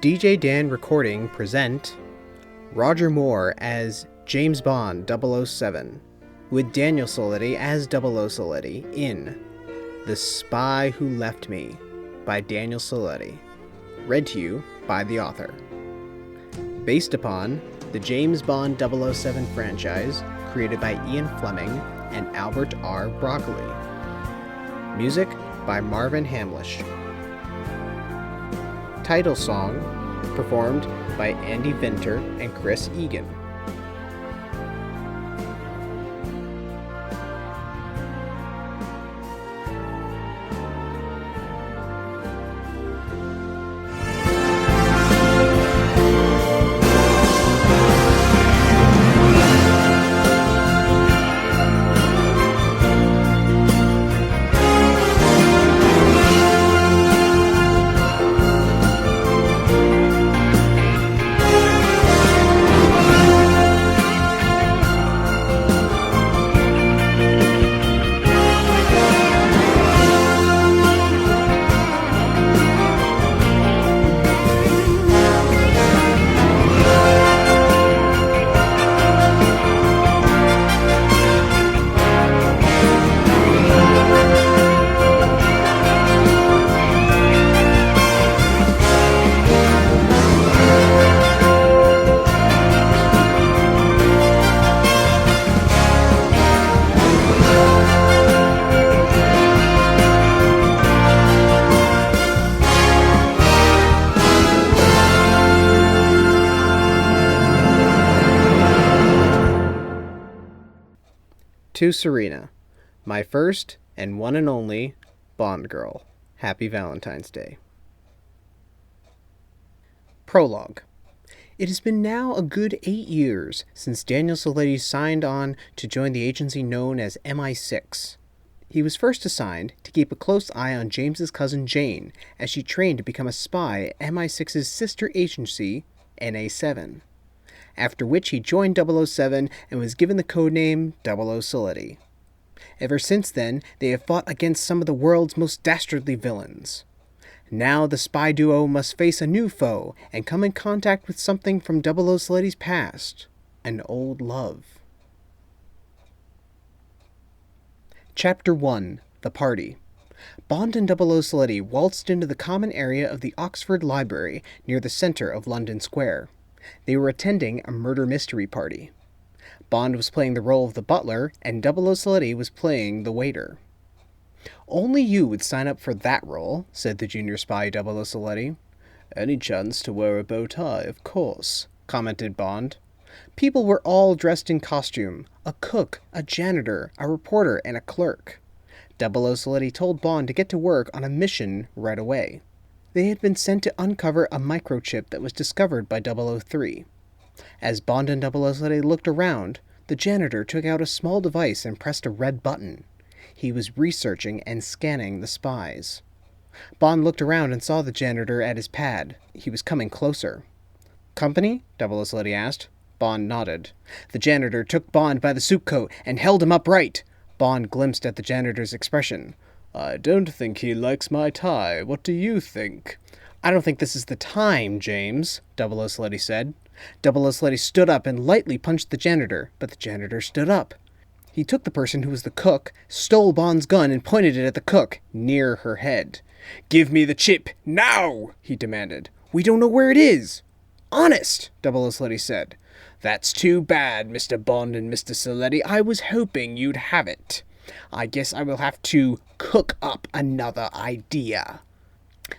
DJ Dan Recording present Roger Moore as James Bond 007, with Daniel Siletti as 00 Siletti in The Spy Who Left Me by Daniel Siletti, read to you by the author. Based upon the James Bond 007 franchise created by Ian Fleming and Albert R. Broccoli. Music by Marvin Hamlish. Title song performed by Andy Vinter and Chris Egan. To Serena, my first and one and only Bond girl. Happy Valentine's Day. Prologue. It has been now a good 8 years since Daniel Siletti signed on to join the agency known as MI6. He was first assigned to keep a close eye on James's cousin Jane as she trained to become a spy at MI6's sister agency, NA7. After which he joined 007 and was given the codename 00 Siletti. Ever since then, they have fought against some of the world's most dastardly villains. Now the spy duo must face a new foe and come in contact with something from 00 Siletti's past, an old love. Chapter 1. The Party. Bond and 00 Siletti waltzed into the common area of the Oxford Library near the centre of London Square. They were attending a murder mystery party. Bond was playing the role of the butler, and 00 Siletti was playing the waiter. "Only you would sign up for that role," said the junior spy 00 Siletti. "Any chance to wear a bow tie, of course," commented Bond. People were all dressed in costume: a cook, a janitor, a reporter, and a clerk. 00 Siletti told Bond to get to work on a mission right away. They had been sent to uncover a microchip that was discovered by 003. As Bond and 00 Siletti looked around, the janitor took out a small device and pressed a red button. He was researching and scanning the spies. Bond looked around and saw the janitor at his pad. He was coming closer. "Company?" 00 Siletti asked. Bond nodded. The janitor took Bond by the suit coat and held him upright. Bond glimpsed at the janitor's expression. "I don't think he likes my tie. What do you think?" "I don't think this is the time, James," 00 Siletti said. 00 Siletti stood up and lightly punched the janitor, but the janitor stood up. He took the person who was the cook, stole Bond's gun, and pointed it at the cook, near her head. "Give me the chip, now!" he demanded. "We don't know where it is." "Honest," 00 Siletti said. "That's too bad, Mr. Bond and Mr. Siletti. I was hoping you'd have it. I guess I will have to cook up another idea."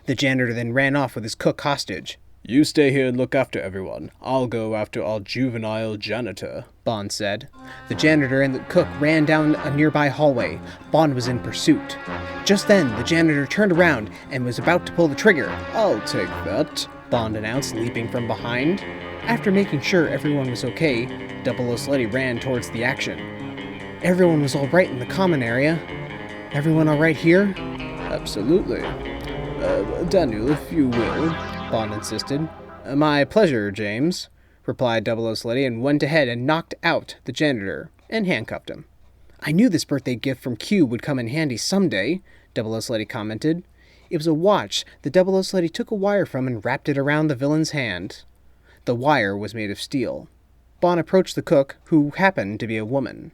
The janitor then ran off with his cook hostage. You stay here and look after everyone. I'll go after our juvenile janitor, Bond said. The janitor and the cook ran down a nearby hallway. Bond was in pursuit. Just then, the janitor turned around and was about to pull the trigger. I'll take that, Bond announced, leaping from behind. After making sure everyone was okay, 00 Siletti ran towards the action. Everyone was all right in the common area. Everyone all right here? Absolutely. Daniel, if you will, Bond insisted. My pleasure, James, replied 00 Siletti, and went ahead and knocked out the janitor and handcuffed him. I knew this birthday gift from Q would come in handy someday, 00 Siletti commented. It was a watch that 00 Siletti took a wire from and wrapped it around the villain's hand. The wire was made of steel. Bond approached the cook, who happened to be a woman.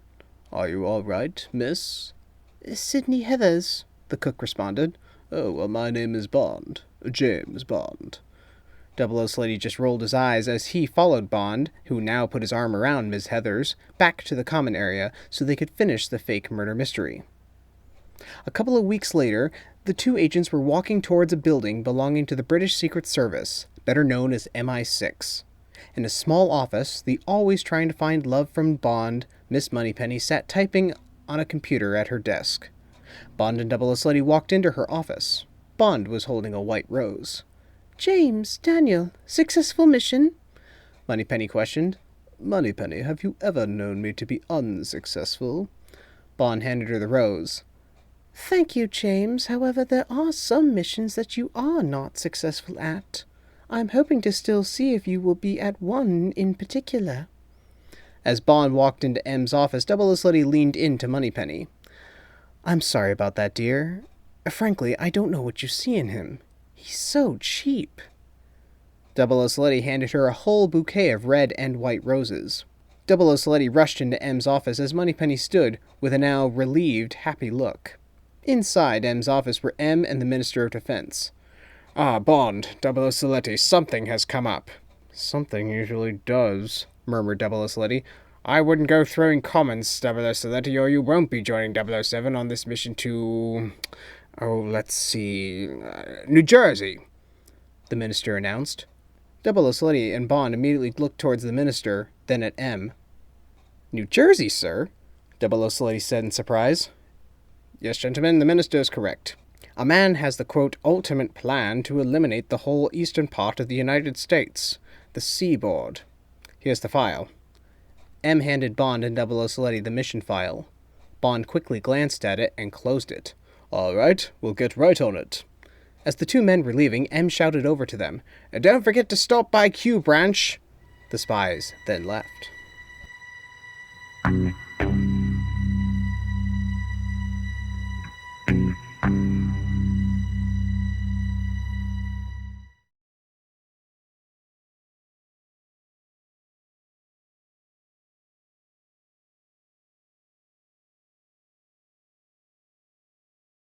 Are you all right, miss? Sidney Heathers, the cook responded. Oh, well, my name is Bond. James Bond. 00 Siletti just rolled his eyes as he followed Bond, who now put his arm around Miss Heathers, back to the common area so they could finish the fake murder mystery. A couple of weeks later, the two agents were walking towards a building belonging to the British Secret Service, better known as MI6. In a small office, the always trying to find love from Bond, Miss Moneypenny sat typing on a computer at her desk. Bond and 00 Siletti walked into her office. Bond was holding a white rose. James, Daniel, successful mission? Moneypenny questioned. Moneypenny, have you ever known me to be unsuccessful? Bond handed her the rose. Thank you, James. However, there are some missions that you are not successful at. I'm hoping to still see if you will be at one in particular. As Bond walked into M's office, 00 Siletti leaned into Moneypenny. I'm sorry about that, dear. Frankly, I don't know what you see in him. He's so cheap. 00 Siletti handed her a whole bouquet of red and white roses. 00 Siletti rushed into M's office as Moneypenny stood with a now relieved, happy look. Inside M's office were M and the Minister of Defense. Ah, Bond, 00 Siletti, something has come up. Something usually does, murmured 00 Siletti. I wouldn't go throwing comments, 00 Siletti, or you won't be joining 007 on this mission to... Oh, let's see... New Jersey, the Minister announced. 00 Siletti and Bond immediately looked towards the Minister, then at M. New Jersey, sir? 00 Siletti said in surprise. Yes, gentlemen, the Minister is correct. A man has the, quote, ultimate plan to eliminate the whole eastern part of the United States, the seaboard. Here's the file. M handed Bond and 00 Siletti the mission file. Bond quickly glanced at it and closed it. All right, we'll get right on it. As the two men were leaving, M shouted over to them, Don't forget to stop by Q Branch. The spies then left.